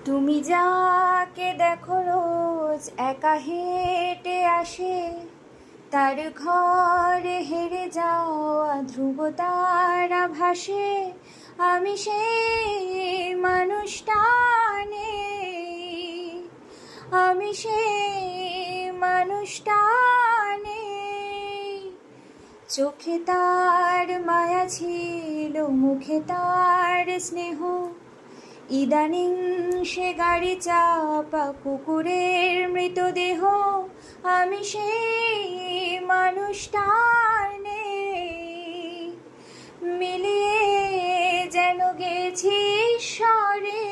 তুমি যাকে দেখো রোজ একা হেঁটে আসে, তার ঘরে হেরে যাওয়া ধ্রুব তারা ভাসে। আমি সেই মানুষটা নেই, আমি সেই মানুষটা নেই। চোখে তার মায়া ছিল, মুখে তার স্নেহ, ইদানিং সে গাড়ি চাপা কুকুরের মৃতদেহ। আমি সেই মানুষটা নেই, মিলিয়ে যেন গেছি স্বরে,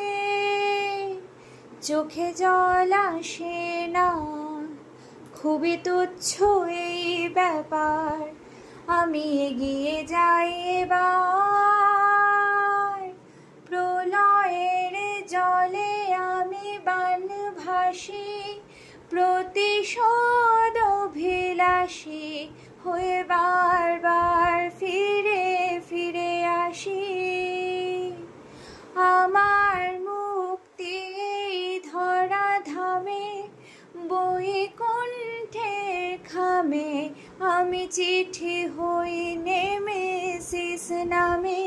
চোখে জল আসে না, খুবই তুচ্ছ এই ব্যাপার। আমি এগিয়ে যাই এবার, প্রলয়ের জলে আমি বান ভাসি, প্রতিশোধ অভিলাষী হয়ে বারবার ফিরে ফিরে আসি। আমার মুক্তি এই ধরা ধামে, বৈকুণ্ঠের খামে, আমি চিঠি হই নেমেসিস নামে।